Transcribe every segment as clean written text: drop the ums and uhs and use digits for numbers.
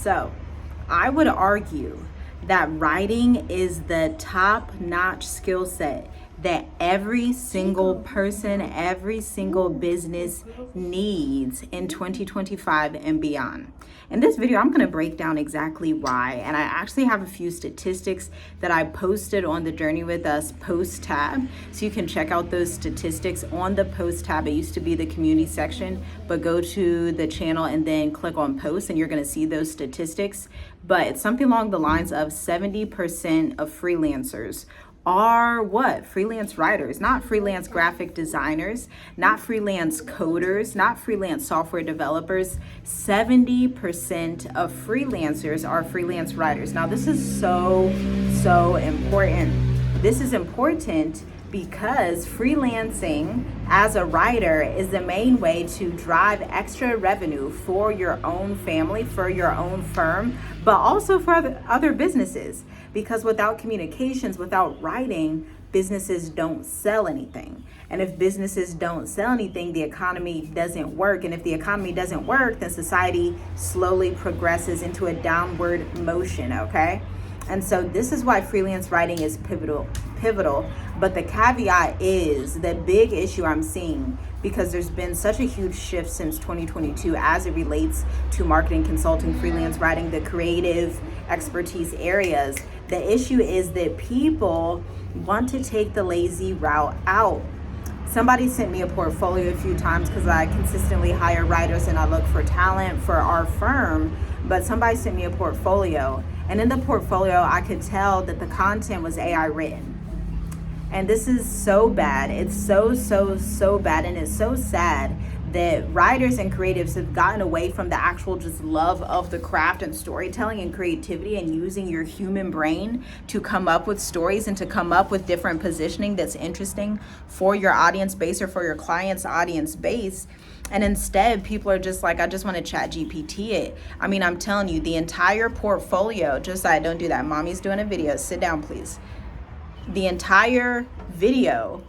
So I would argue that writing is the top-notch skill set that every single person, every single business needs in 2025 and beyond. In this video, I'm going to break down exactly why, and I actually have a few statistics that I posted on the Journey With Us post tab, so you can check out those statistics on the post tab. It used to be the community section, but go to the channel and then click on post and you're going to see those statistics. But it's something along the lines of 70% of freelancers are what? Freelance writers, not freelance graphic designers, not freelance coders, not freelance software developers. 70% of freelancers are freelance writers. Now, this is so important. This is important because freelancing as a writer is the main way to drive extra revenue for your own family, for your own firm, but also for other businesses. Because without communications, without writing, businesses don't sell anything. And if businesses don't sell anything, the economy doesn't work. And if the economy doesn't work, then society slowly progresses into a downward motion, okay? And so this is why freelance writing is pivotal. But the caveat is the big issue I'm seeing, because there's been such a huge shift since 2022 as it relates to marketing, consulting, freelance writing, the creative expertise areas. The issue is that people want to take the lazy route out. Somebody sent me a portfolio a few times because I consistently hire writers and I look for talent for our firm. But somebody sent me a portfolio, and in the portfolio, I could tell that the content was AI written. And this is so bad. It's so bad. And it's so sad that writers and creatives have gotten away from the actual just love of the craft and storytelling and creativity and using your human brain to come up with stories and to come up with different positioning that's interesting for your audience base or for your client's audience base. And instead, people are just like, I just want to chat GPT it. I mean, I'm telling you, the entire portfolio, Josiah, don't do that. Mommy's doing a video. Sit down, please. The entire video,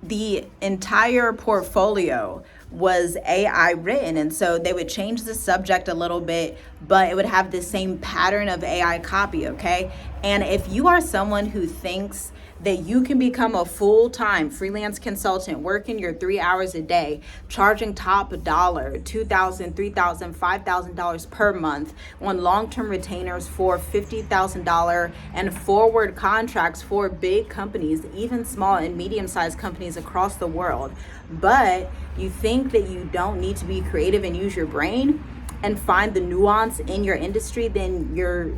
the entire portfolio was AI written. And so they would change the subject a little bit, but it would have the same pattern of AI copy, okay? And if you are someone who thinks that you can become a full-time freelance consultant, working your 3 hours a day, charging top dollar, $2,000, $3,000, $5,000 per month on long-term retainers for $50,000 and forward contracts for big companies, even small and medium-sized companies across the world, but you think that you don't need to be creative and use your brain and find the nuance in your industry, then you're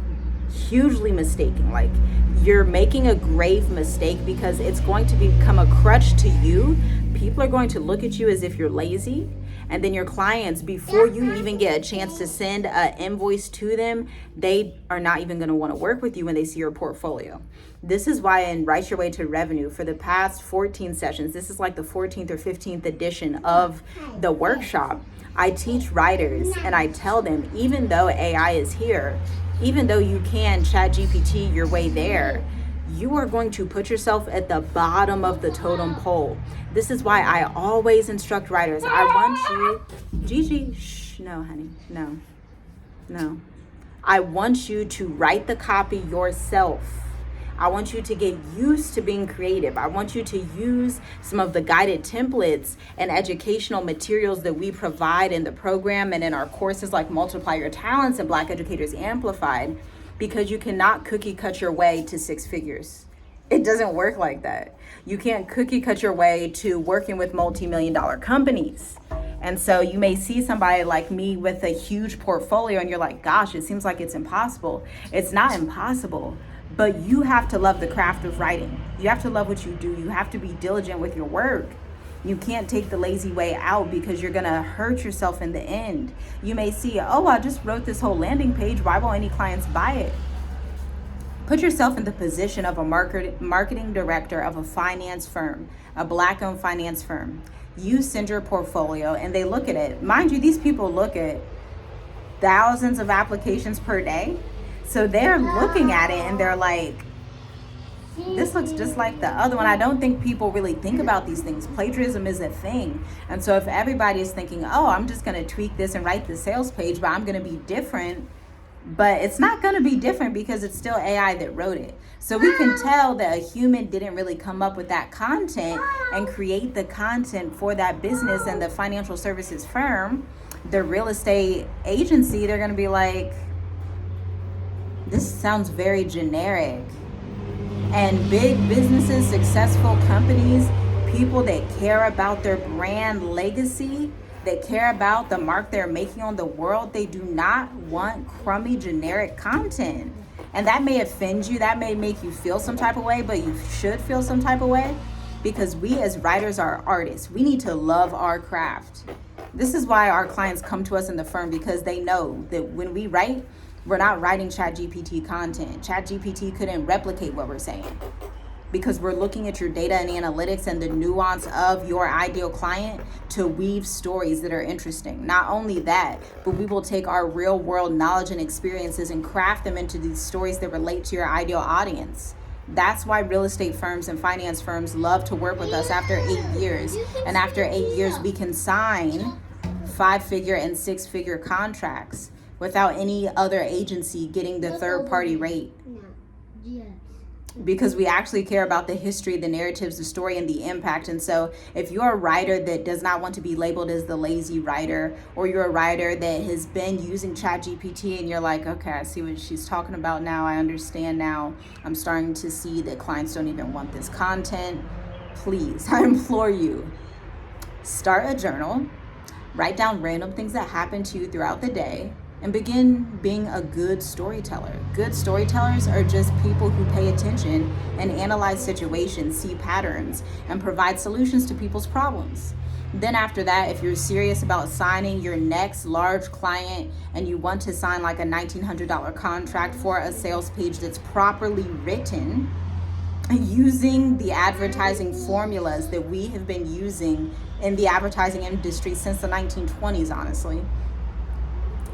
hugely mistaken. Like, you're making a grave mistake, because it's going to become a crutch to you. People are going to look at you as if you're lazy, and then your clients, before you even get a chance to send an invoice to them, they are not even going to want to work with you when they see your portfolio. This is why in Write Your Way to Revenue, for the past 14 sessions, this is like the 14th or 15th edition of the workshop, I teach writers and I tell them, even though AI is here, even though you can chat GPT your way there, you are going to put yourself at the bottom of the totem pole. This is why I always instruct writers. I want you, Gigi, no, honey, no. I want you to write the copy yourself. I want you to get used to being creative. I want you to use some of the guided templates and educational materials that we provide in the program and in our courses like Multiply Your Talents and Black Educators Amplified, because you cannot cookie cut your way to 6 figures. It doesn't work like that. You can't cookie cut your way to working with multi-million-dollar companies. And so you may see somebody like me with a huge portfolio and you're like, gosh, it seems like it's impossible. It's not impossible. But you have to love the craft of writing. You have to love what you do. You have to be diligent with your work. You can't take the lazy way out, because you're going to hurt yourself in the end. You may see, oh, I just wrote this whole landing page. Why won't any clients buy it? Put yourself in the position of a marketing director of a finance firm, a Black-owned finance firm. You send your portfolio and they look at it. Mind you, these people look at thousands of applications per day. So they're looking at it and they're like, this looks just like the other one. I don't think people really think about these things. Plagiarism is a thing. And so if everybody is thinking, oh, I'm just going to tweak this and write the sales page, but I'm going to be different, but it's not going to be different because it's still AI that wrote it. So we can tell that a human didn't really come up with that content and create the content for that business. And the financial services firm, the real estate agency, they're going to be like, this sounds very generic. And big businesses, successful companies, people that care about their brand legacy, that care about the mark they're making on the world, they do not want crummy generic content. And that may offend you, that may make you feel some type of way, but you should feel some type of way, because we as writers are artists. We need to love our craft. This is why our clients come to us in the firm, because they know that when we write, we're not writing ChatGPT content. ChatGPT couldn't replicate what we're saying, because we're looking at your data and analytics and the nuance of your ideal client to weave stories that are interesting. Not only that, but we will take our real world knowledge and experiences and craft them into these stories that relate to your ideal audience. That's why real estate firms and finance firms love to work with us after 8 years. And after 8 years, we can sign 5-figure and 6-figure contracts without any other agency getting the third-party rate. Because we actually care about the history, the narratives, the story, and the impact. And so if you're a writer that does not want to be labeled as the lazy writer, or you're a writer that has been using ChatGPT and you're like, okay, I see what she's talking about now, I understand now, I'm starting to see that clients don't even want this content, please, I implore you, start a journal, write down random things that happen to you throughout the day, and begin being a good storyteller. Good storytellers are just people who pay attention and analyze situations, see patterns, and provide solutions to people's problems. Then after that, if you're serious about signing your next large client and you want to sign like a $1,900 contract for a sales page that's properly written, using the advertising formulas that we have been using in the advertising industry since the 1920s, honestly.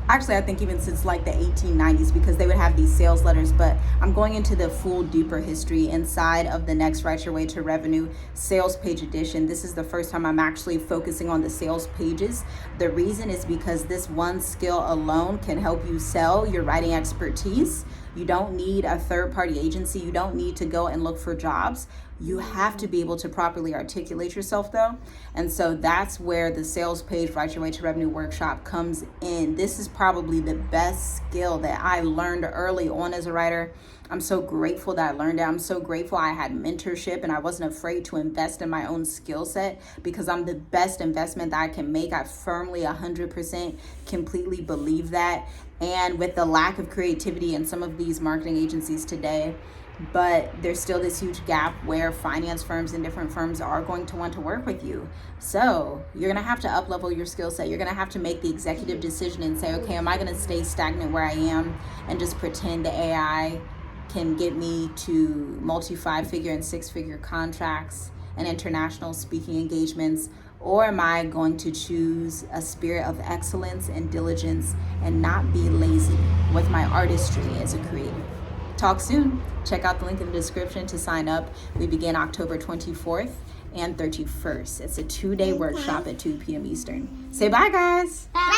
Actually, I think even since like the 1890s, because they would have these sales letters. But I'm going into the full deeper history inside of the next Write Your Way to Revenue sales page edition. This is the first time I'm actually focusing on the sales pages. The reason is because this one skill alone can help you sell your writing expertise. You don't need a third-party agency. You don't need to go and look for jobs. You have to be able to properly articulate yourself though. And so that's where the sales page Write Your Way to Revenue workshop comes in. This is probably the best skill that I learned early on as a writer. I'm so grateful that I learned it. I'm so grateful I had mentorship and I wasn't afraid to invest in my own skill set, because I'm the best investment that I can make. I firmly 100% completely believe that. And with the lack of creativity in some of these marketing agencies today, but there's still this huge gap where finance firms and different firms are going to want to work with you. So you're going to have to up level your skill set. You're going to have to make the executive decision and say, okay, am I going to stay stagnant where I am and just pretend the AI can get me to multi-5-figure and 6-figure contracts and international speaking engagements? Or am I going to choose a spirit of excellence and diligence and not be lazy with my artistry as a creative? Talk soon. Check out the link in the description to sign up. We begin October 24th and 31st. It's a 2-day workshop at 2 p.m. Eastern. Say bye, guys. Bye.